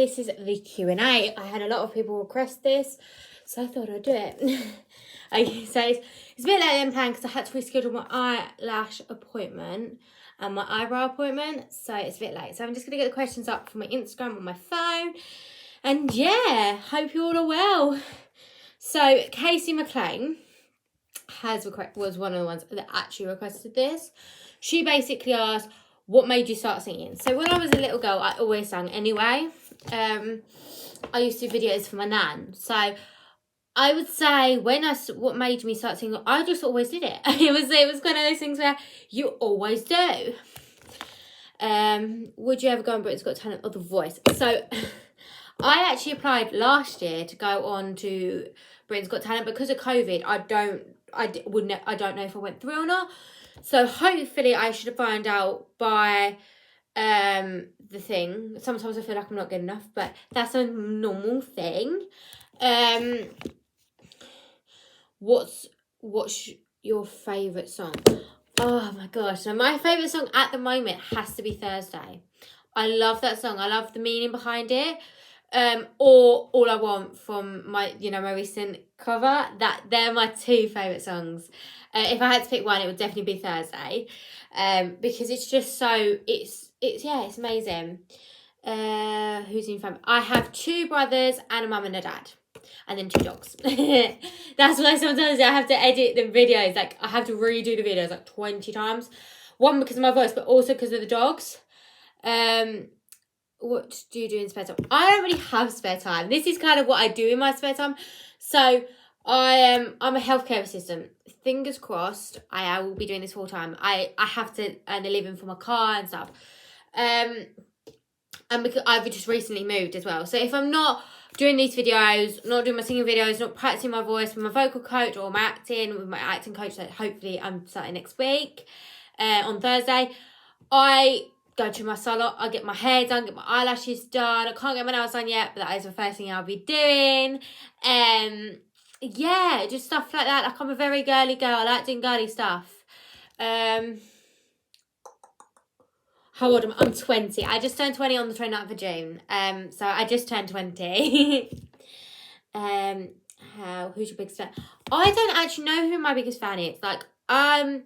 this is the Q&A. I had a lot of people request this, so I thought I'd do it. Okay, so it's a bit later than planned because I had to reschedule my eyelash appointment and my eyebrow appointment, so it's a bit late. So I'm just going to get the questions up from my Instagram on my phone. And yeah, hope you all are well. So Casey McLean was one of the ones that actually requested this. She basically asked, what made you start singing? So when I was a little girl, I always sang anyway. I used to do videos for my nan. So I would say what made me start singing, I just always did it. It was one of those things where you always do. Would you ever go on Britain's Got Talent or The Voice? So I actually applied last year to go on to Britain's Got Talent. Because of COVID, I don't know if I went through or not. So hopefully I should find out by the thing. Sometimes I feel like I'm not good enough, but that's a normal thing. What's your favourite song? Oh my gosh. So my favourite song at the moment has to be Thursday. I love that song. I love the meaning behind it. Or All I Want from my recent cover. They're my two favourite songs. If I had to pick one, it would definitely be Thursday. Because it's just so it's amazing. Who's in family? I have 2 brothers and a mum and a dad. And then 2 dogs. That's why sometimes I have to edit the videos. Like, I have to redo the videos like 20 times. One, because of my voice, but also because of the dogs. What do you do in spare time? I don't really have spare time. This is kind of what I do in my spare time. So, I'm a healthcare assistant. Fingers crossed, I will be doing this full time. I have to earn a living for my car and stuff. And because I've just recently moved as well. So if I'm not doing these videos, not doing my singing videos, not practicing my voice with my vocal coach or my acting with my acting coach that hopefully I'm starting next week on Thursday, I go to my salon, I get my hair done, get my eyelashes done. I can't get my nails done yet, but that is the first thing I'll be doing. Yeah, just stuff like that. Like, I'm a very girly girl. I like doing girly stuff. How old am I? I'm 20. I just turned 20 on the 29th of June. So I just turned 20. Who's your biggest fan? I don't actually know who my biggest fan is. Like, I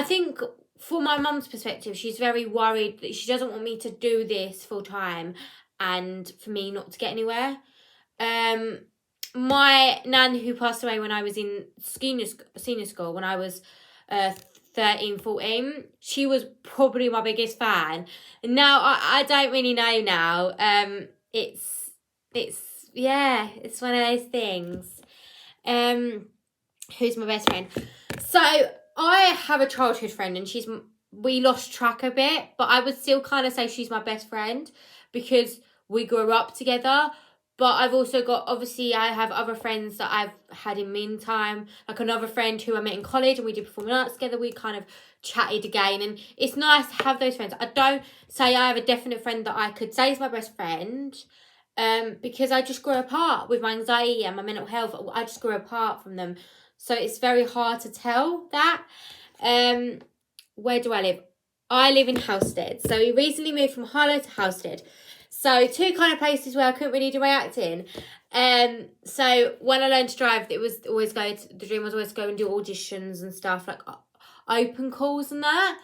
think from my mum's perspective, she's very worried that she doesn't want me to do this full time and for me not to get anywhere. My nan, who passed away when I was in senior school, when I was 13, 14, she was probably my biggest fan. And now I don't really know now. It's one of those things. Who's my best friend? So I have a childhood friend, and we lost track a bit, but I would still kind of say she's my best friend because we grew up together. But I've also got, obviously, I have other friends that I've had in meantime. Like another friend who I met in college and we did performing arts together. We kind of chatted again. And it's nice to have those friends. I don't say I have a definite friend that I could say is my best friend. Because I just grew apart with my anxiety and my mental health. I just grew apart from them. So it's very hard to tell that. Where do I live? I live in Halstead. So we recently moved from Harlow to Halstead. So 2 kind of places where I couldn't really do my acting. So when I learned to drive, the dream was always to go and do auditions and stuff, like open calls and that.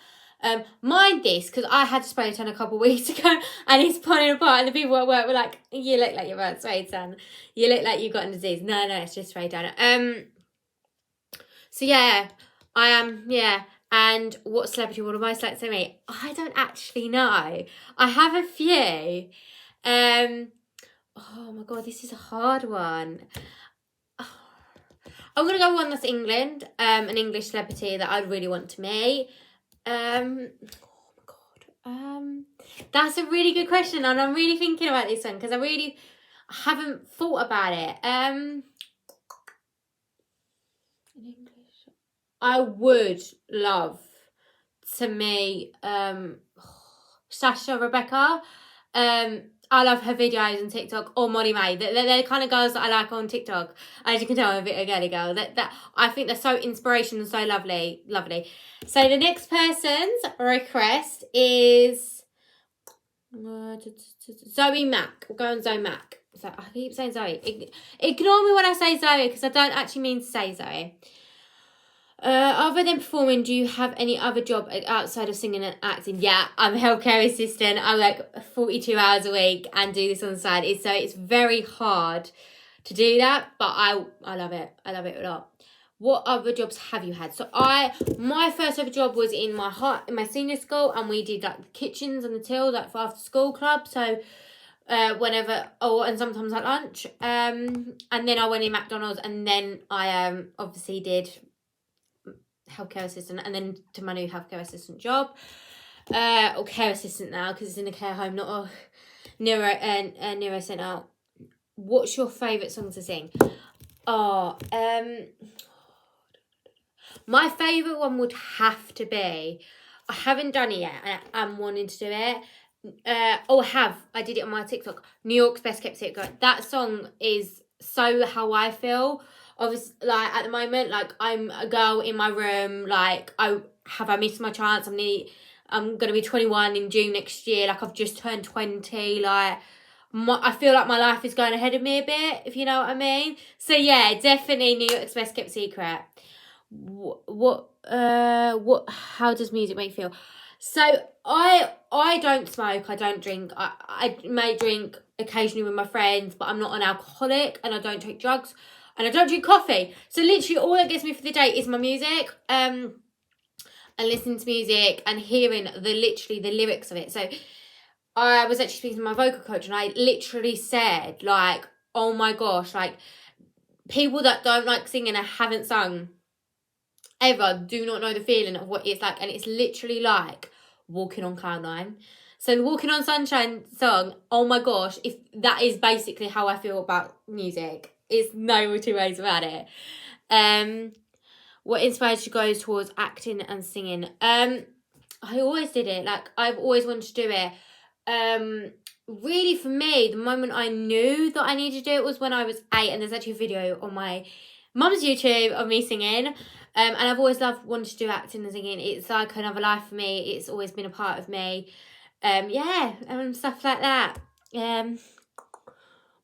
Mind this, because I had to spray tan a couple of weeks ago and it's falling apart, and the people at work were like, you look like you've had spray tan. You look like you've got a disease. No, it's just spray tan. So yeah, I am, yeah. And what celebrity would most like to meet? I don't actually know. I have a few. Oh my God, this is a hard one. I'm going to go one that's England. An English celebrity that I really want to meet. Oh my God. That's a really good question, and I'm really thinking about this one because I haven't thought about it. In English, I would love to meet Sasha Rebecca. I love her videos on TikTok, or Molly May. They're the kind of girls that I like on TikTok. As you can tell, I'm a bit of a girly girl. That I think they're so inspirational and so lovely. So the next person's request is Zoe Mack. We'll go on Zoe Mack. So I keep saying Zoe. Ignore me when I say Zoe because I don't actually mean to say Zoe. Other than performing, do you have any other job outside of singing and acting? Yeah, I'm a healthcare assistant. I work 42 hours a week and do this on the side. It's very hard to do that, but I love it. I love it a lot. What other jobs have you had? So my first ever job was in my senior school, and we did like the kitchens and the till, like for after school club. So whenever, and sometimes at lunch. And then I went in McDonald's, and then I obviously did healthcare assistant, and then to my new healthcare assistant job, or care assistant now because it's in a care home, not a neuro centre. What's your favourite song to sing? My favourite one would have to be, I haven't done it yet, and I'm wanting to do it. I did it on my TikTok. New York's Best Kept Secret. That song is so how I feel. Obviously, like at the moment, like I'm a girl in my room. Like I missed my chance. I'm gonna be 21 in June next year. Like I've just turned 20. Like I feel like my life is going ahead of me a bit, if you know what I mean. So yeah, definitely New York's Best Kept Secret. How does music make you feel? So I don't smoke, I don't drink. I may drink occasionally with my friends, but I'm not an alcoholic, and I don't take drugs, and I don't drink coffee. So literally all that gets me for the day is my music, and listening to music and hearing the lyrics of it. So I was actually speaking to my vocal coach, and I literally said, like, oh my gosh, like people that don't like singing and haven't sung ever do not know the feeling of what it's like, and it's literally like walking on cloud nine. So the Walking on Sunshine song, oh my gosh, if that is basically how I feel about music. It's no two ways about it. What inspires you guys towards acting and singing? I always did it. Like I've always wanted to do it. Really for me, the moment I knew that I needed to do it was when I was 8, and there's actually a video on my mum's YouTube of me singing. And I've always wanted to do acting and singing. It's like another life for me. It's always been a part of me. Stuff like that.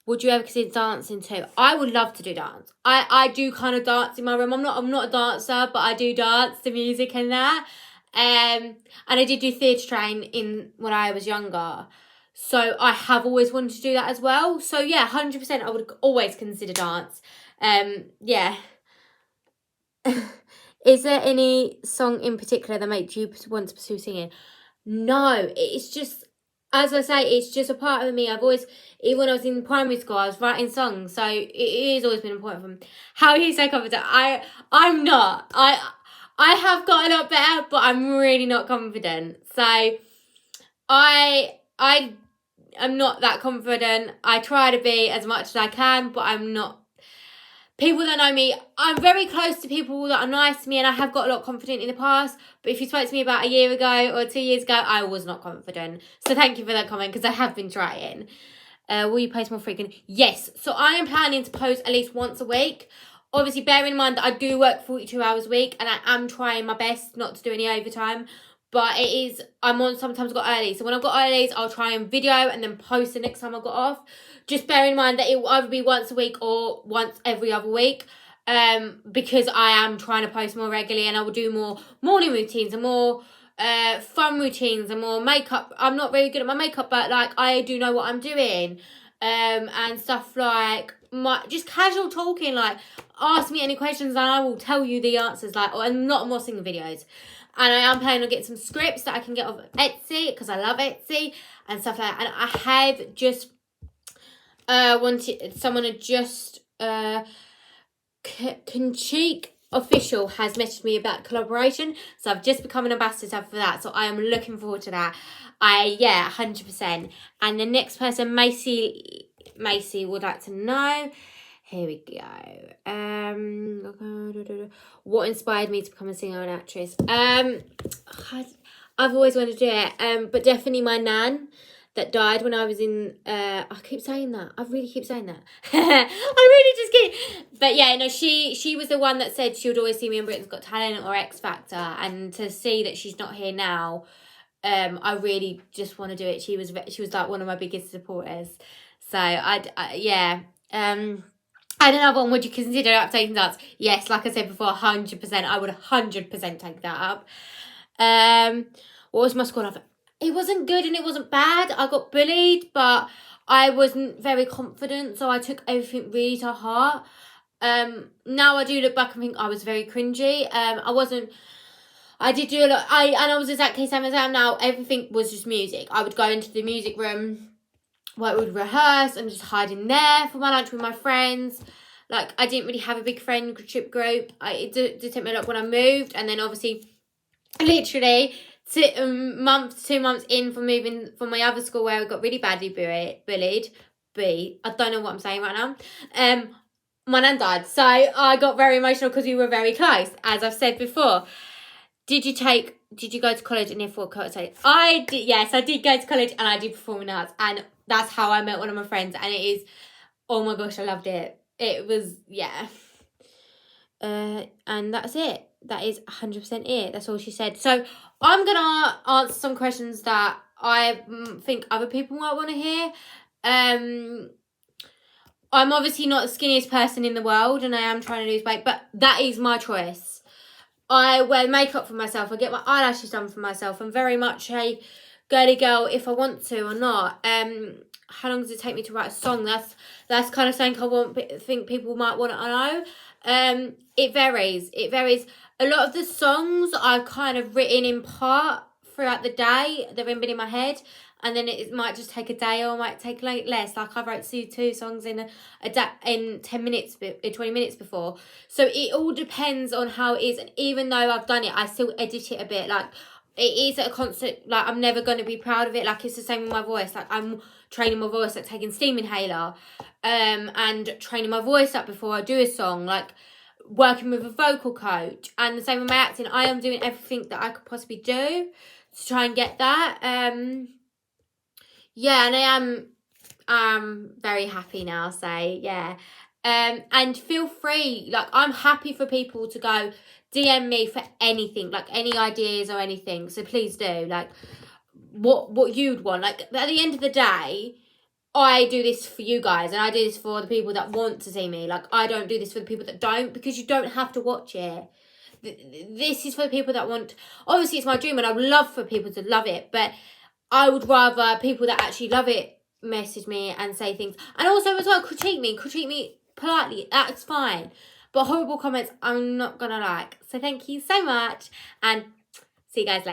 Would you ever consider dancing too? I would love to do dance. I do kind of dance in my room. I'm not a dancer, but I do dance to music and that. And I did do theatre train when I was younger. So I have always wanted to do that as well. So yeah, 100% I would always consider dance. Yeah. Is there any song in particular that made you want to pursue singing? No, it's just, as I say, it's just a part of me. I've always, even when I was in primary school, I was writing songs, so it has always been important for me. How are you so confident? I'm not. I have got a lot better, but I'm really not confident. So I am not that confident. I try to be as much as I can, but I'm not. People that know me, I'm very close to people that are nice to me, and I have got a lot confident in the past. But if you spoke to me about a year ago or 2 years ago, I was not confident. So thank you for that comment, because I have been trying. Will you post more frequently? Yes. So I am planning to post at least once a week. Obviously, bear in mind that I do work 42 hours a week, and I am trying my best not to do any overtime. But sometimes got early. So when I've got earlies, I'll try and video and then post the next time I've got off. Just bear in mind that it will either be once a week or once every other week. Because I am trying to post more regularly, and I will do more morning routines and more fun routines and more makeup. I'm not very good at my makeup, but like I do know what I'm doing. And stuff like just casual talking, like ask me any questions and I will tell you the answers, and not more singing videos. And I am planning on getting some scripts that I can get off Etsy, because I love Etsy and stuff like that. And I have just wanted someone to just Concheek Official has messaged me about collaboration, so I've just become an ambassador for that, so I am looking forward to that. 100%. And the next person, Macy would like to know. Here we go. What inspired me to become a singer and actress? I've always wanted to do it, but definitely my nan that died when I was in, I keep saying that. I really keep saying that. I really just keep, but yeah, no, she was the one that said she would always see me in Britain's Got Talent or X Factor, and to see that she's not here now, I really just want to do it. She was like one of my biggest supporters. So yeah. Another one, would you consider updating dance? Yes, like I said before, 100%. I would 100% take that up. What was my school life? It wasn't good and it wasn't bad. I got bullied, but I wasn't very confident, so I took everything really to heart. Now I do look back and think I was very cringy. I did do a lot. I was exactly the same as I am now. Everything was just music. I would go into the music room where I would rehearse and just hide in there for my lunch with my friends. Like, I didn't really have a big friendship group. It did take me a lot when I moved, and then obviously, literally 2 months in from moving from my other school where I got really badly bullied. I don't know what I'm saying right now. My nan died, so I got very emotional because we were very close, as I've said before. Did you go to college and if what I did? Yes, I did go to college and I did performing arts, and that's how I met one of my friends, and it is, oh my gosh, I loved it. It was, yeah. And that's it. That is 100% it. That's all she said. So I'm going to answer some questions that I think other people might want to hear. I'm obviously not the skinniest person in the world, and I am trying to lose weight, but that is my choice. I wear makeup for myself. I get my eyelashes done for myself. I'm very much a girly girl if I want to or not. How long does it take me to write a song? That's kind of something think people might want to know. It varies. A lot of the songs I've kind of written in part throughout the day. They've been in my head, and then it might just take a day, or it might take less. Like, I wrote 2 songs in a day, in 10 minutes, 20 minutes before. So it all depends on how it is. And even though I've done it, I still edit it a bit. Like, it is a constant, like, I'm never going to be proud of it. Like, it's the same with my voice. Like, I'm training my voice, like taking steam inhaler, and training my voice up before I do a song. Like, working with a vocal coach, and the same with my acting. I am doing everything that I could possibly do to try and get that. Yeah, and I am very happy now, so yeah. And feel free, like, I'm happy for people to go DM me for anything, like any ideas or anything. So please do, like, what you'd want. Like, at the end of the day, I do this for you guys, and I do this for the people that want to see me. Like, I don't do this for the people that don't, because you don't have to watch it. This is for the people that want. Obviously, it's my dream, and I would love for people to love it, but I would rather people that actually love it message me and say things. And also, as well, critique me politely. That's fine. But horrible comments, I'm not gonna like. So thank you so much, and see you guys later.